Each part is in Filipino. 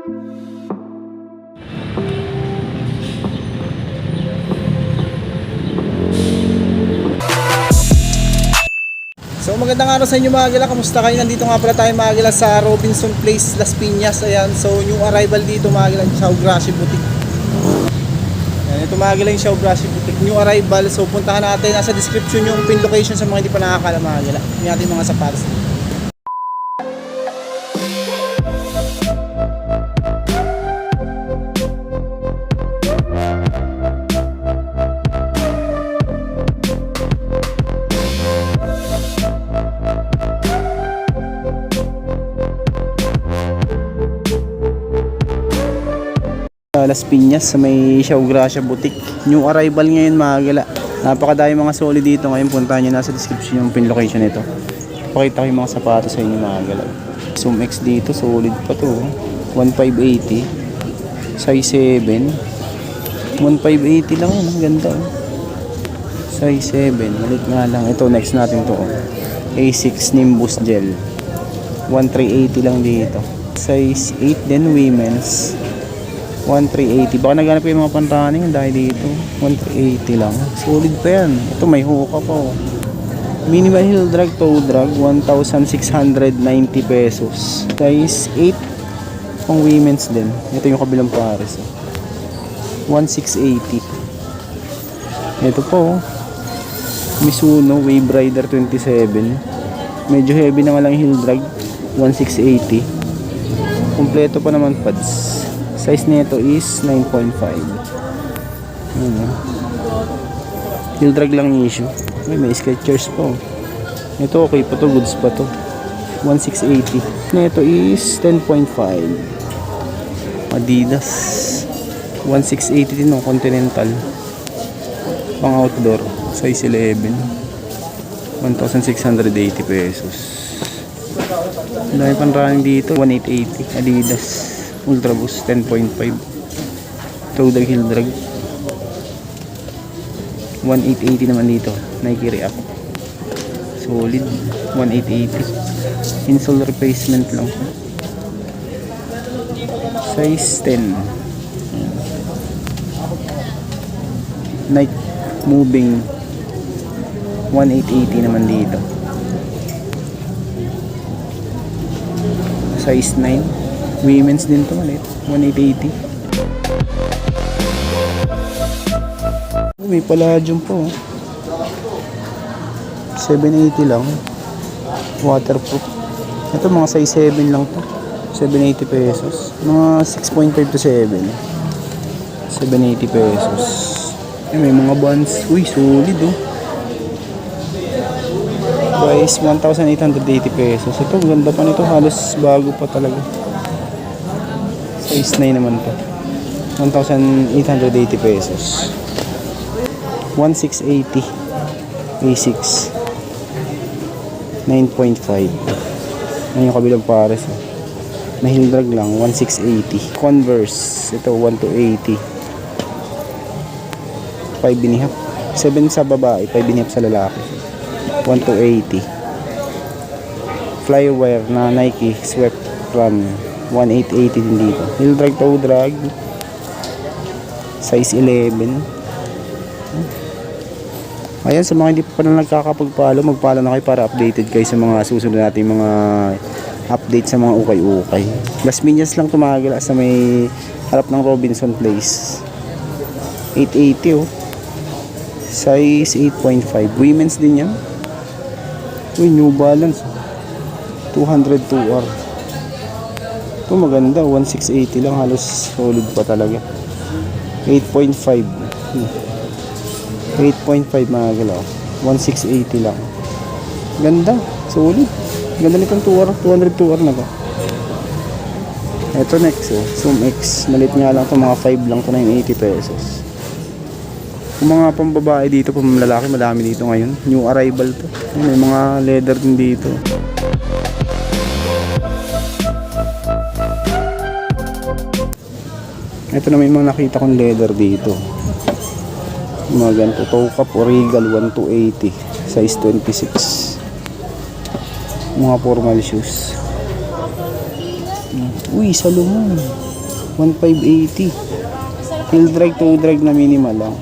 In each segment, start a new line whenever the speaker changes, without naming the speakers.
So magandang araw sa inyo mga Agila, kamusta kayo? Nandito nga pala tayo mga Agila sa Robinson Place, Las Piñas. Ayan, so yung arrival dito mga Agila, Xiao Grashi Boutique. Ayan, ito mga Agila yung Xiao Grashi Boutique, new arrival. So puntahan natin, nasa description yung pin location sa mga hindi pa nakakala mga Agila. Yung ating mga sapatos. Las Piñas sa may Xiao Grashi Boutique, new arrival ngayon mga Agila. Napakadami mga solid dito ngayon, puntahan nyo, nasa description yung pin location nito. Pakita ko yung mga sapatos sa inyo mga Agila. Zoom X dito, solid pa to, 1580 size 7, 1580 lang yun, ang ganda size 7, malit nga lang. Ito next natin to, A6 Nimbus Gel, 1380 lang dito, size 8 din, women's 1380. Baka naghanap kayo mga pantaning dahil dito 1380 lang, solid pa yan. Ito may hoka pa oh. Minimal heel drag, toe drag, 1,690 pesos, size 8, pang women's din. Ito yung kabilang pares oh. 1,680. Ito po oh, Mizuno Wave Rider 27, medyo heavy na nga lang heel drag, 1,680. Kompleto pa naman pads. Size nito is 9.5. Heel drag lang yung issue. May Skechers po. Ito okay pa to, goods pa to. 1,680. Nito is 10.5. Adidas 1,680 din ng Continental. Pang outdoor. Size 11. 1,680 pesos. Dahil pang running dito, 1,880. Adidas Ultra Boost 10.5. Toe drag, heel drag 1,880 naman dito. Nike React solid 1,880. Insole replacement lang, size 10. Nike Moving 1,880 naman dito, size 9. Women's din to, malit 1,880. May Palladium po 780 lang, waterproof. Ito mga size 7 lang to, 780 pesos. Mga 6.5 to 7, 780 pesos. May mga bands, uy solid oh, price 1,880 pesos. Ito ganda pa nito, halos bago pa talaga. Size 9 naman to, 1,880 pesos. 1,680 A6 9.5. Ayan yung kabilang pares oh. Na heel drag lang, 1,680. Converse, ito 1,280. 5.5, 7 sa babae, 5.5 sa lalaki, 1,280. Flywire na Nike Sweat Run 1,880 din dito. Heel drag, toe drag, size 11. Ayan, sa mga hindi pa na nagkakapag-follow, mag-follow na kayo para updated kayo sa mga susunod nating mga update sa mga ukay-ukay. Las Piñas lang tumagala sa may harap ng Robinson Place. 880 oh, size 8.5. Women's din yan. Uy, New Balance 202R. Ito maganda, 1,680 lang, halos solid pa talaga. 8.5 mga galaw, 1,680 lang. Ganda, solid. Ganda nitong 202R na ba. Ito next oh, Zoom X, malit nga lang ito, mga 5 lang ito na yung 80 pesos. Kung mga pambabae dito, pamlalaki, madami dito ngayon. New arrival to. May mga leather din dito. Ito na may mga nakita kong leather dito. Mga ganito, toe cap Regal 1,280, size 26. Mga formal shoes. Uy, Salomon 1,580. Heel drag, toe drag na minimal lang.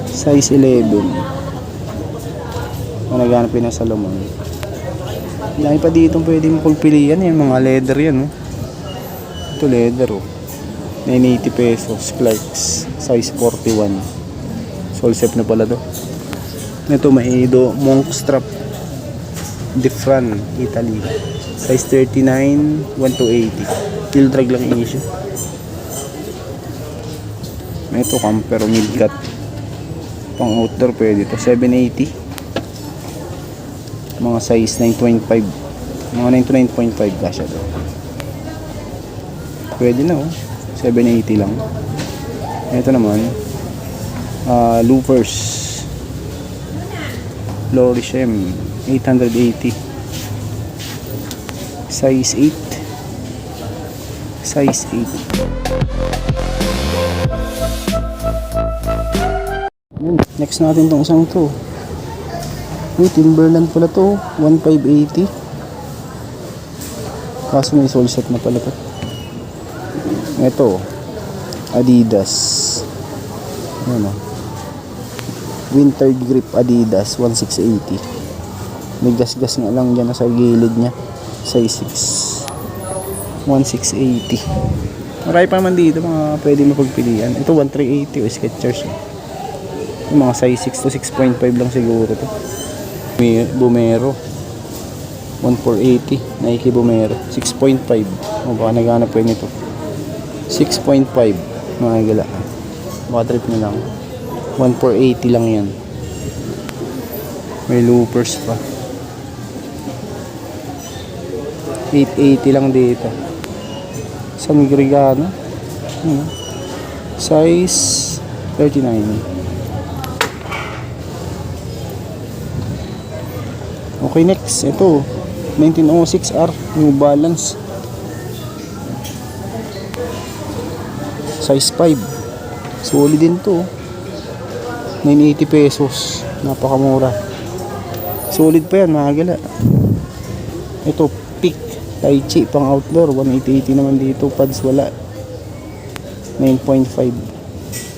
Size 11. Kung naghanapin ng Salomon. Dahil pa dito pwede mo pagpilian. Yan, mga leather yan. Oh. Ito leather. Oh. 980 pesos. Clarks. Size 41. Solsep na pala to. Ito maido. Monk strap. Diffran. Italy. Size 39. 1,280. Heel drag lang issue. Ito camper midcat. Pang outdoor pwede to. 780. Mga size 9.5. Mga 9.5 kasya to. Pwede na oh. 780 lang. Ito naman loopers Florishem 880. Size 8. Size 8. Next natin tong isang to. Timberland pala to. 1,580. Kaso may sole set na pala to. Ito Adidas. Ano? Winter grip Adidas 1,680. May gas-gas nga lang dyan sa gilid nya. Size 6. 1,680. Marami pa naman dito mga pwede mapagpilian. Ito 1,380 o Skechers. Yung mga size 6 to 6.5 lang siguro to. May Bumero 1,480. Nike Bumero 6.5. O baka naghanap po nito 6.5 mga gala. Baka trip nyo lang 1,480 lang yan. May loopers pa 880 lang dito. San Gregano size 39. Okay, next ito 1906R New Balance size 5. Solid din to. 980 pesos. Napakamura. Solid pa yan mga gala. Ito Peak Tai Chi pang outdoor 1,880 naman dito. Pads wala 9.5.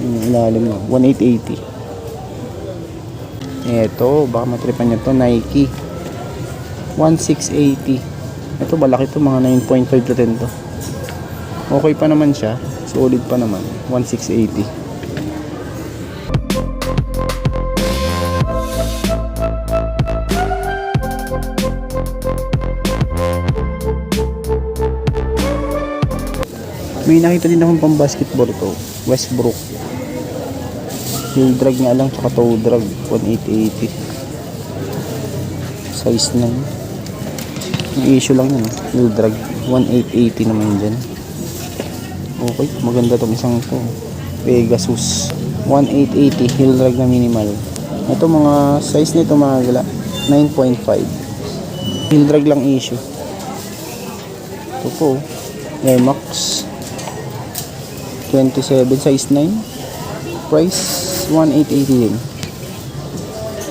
Yung ilalim mo 1,880. Ito baka matripan nyo to Nike 1,680. Ito malaki to mga 9.5 to 10 to. Okay pa naman siya. Solid pa naman 1,680. May nakita din akong pang basketball to Westbrook. Heel drag nga lang tsaka toe drag 1,880. Size 9. Yung issue lang yun. Heel drag 1,880 naman dyan. Okay, maganda tong isang to Pegasus 1,880 heel drag na minimal. Ito mga size nito mga gala 9.5. Heel drag lang issue. Ito po Air Max 27 size 9. Price 1,880 din.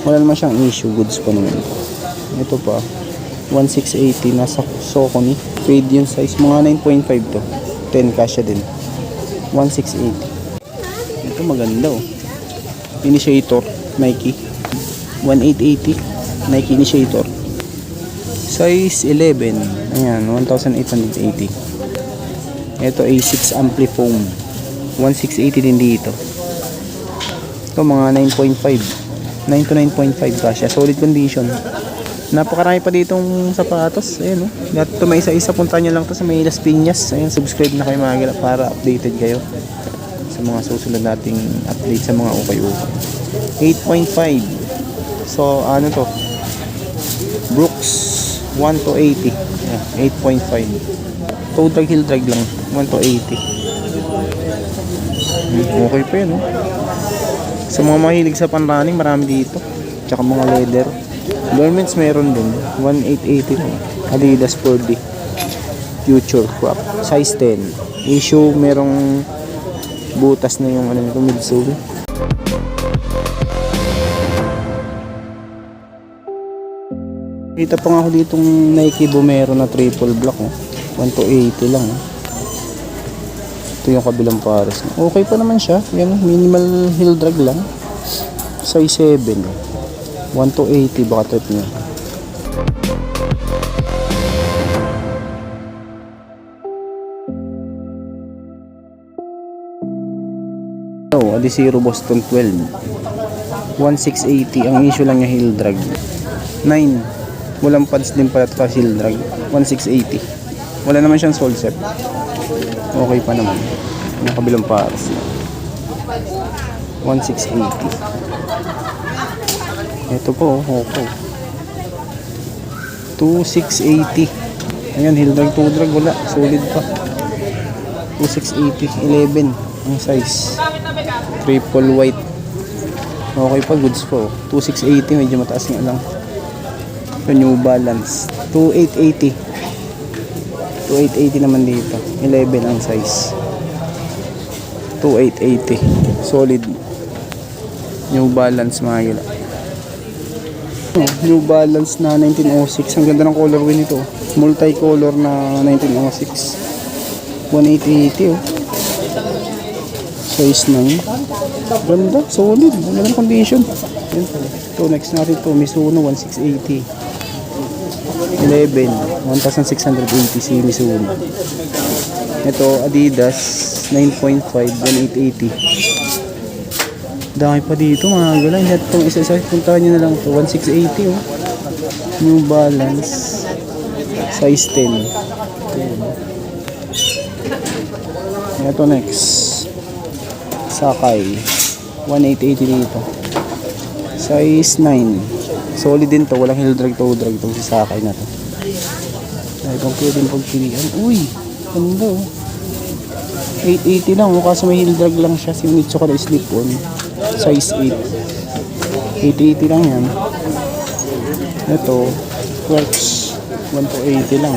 Wala naman siyang issue, goods pa naman. Ito pa 1,680 nasa Saucony. Fade yung size mga 9.5 to 10 kasya din 1,680. Ito maganda oh. Initiator Nike 1,880 Nike Initiator size 11. Ayan 1,880. Ito A6 Amplifoam 1,680 din dito. Ito mga 9.5 9 to 9.5 kasya. Solid condition. Napakarami pa ditong sapatos. Ayun oh. Lahat ito may isa-isa. Punta nyo lang to sa may Las Piñas. Ayun, subscribe na kayo mga gala para updated kayo sa mga susunod nating update sa mga ukay-ukay. 8.5. So ano to Brooks 1 to 80. Ayan, 8.5. Total heel drag lang 1 to 80. Okay pa yun oh. Sa mga mahilig sa pan-running marami dito. Tsaka mga leather garments meron din 1,880 lang. Adidas 4D Future Crop size 10. Issue merong butas na yung ano nito midsole. Kita pa nga ako ditong Nike Bumero na triple black oh. 1,280 lang oh. Ito yung kabilang pares. Okay pa naman siya. Yan, minimal heel drag lang. Size 7. 1 to 80 baka trip niya. Adizero Boston 12. 1680. Ang issue lang niya heel drag. 9. Walang pads din pala at heel drag. 1680. Wala naman siyang sole set. Okay pa naman. Yung kabilang pares. 1680. Ito po, Hoko. 2680. Ayan, heel drag, toe drag, wala. Solid pa. 2680. 11 ang size. Triple white. Okay pa, goods po. 2680, medyo mataas nga lang. Ito, New Balance. 2880. 2880 naman dito. 11 ang size. 2880. Solid. New Balance mga gila. New Balance na 1906. Ang ganda ng colorway nito. Multicolor na 1906. 1880 oh. Size 9. Ganda, solid. Ganda ng condition. Yan po. Ito, next natin ito. Mizuno 1680. 11. 1680 si Mizuno. Ito, Adidas 9.5. 1880. Dami pa dito mga gala. Hindi itong isa-isa. Puntahan nyo na lang ito. 1680 oh. New Balance. Size 10. Ito next. Sakay 1880 dito. Size 9. Solid din to. Walang heel drag, toe drag itong si Sakay na to. Ay, itong pwedeng pagpilian. Uy, ganda oh. 880 lang oh. Kaso may heel drag lang siya. Si Mitsuka na slip on. Size 8. 880 lang yan. Ito, Quartz 1 to 80 lang.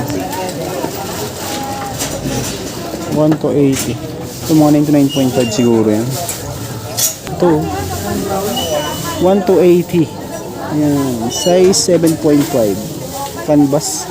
1 to 80. Ito mga 99.5 siguro yan. Ito 1 to 80. Ayan. Size 7.5. Canvas.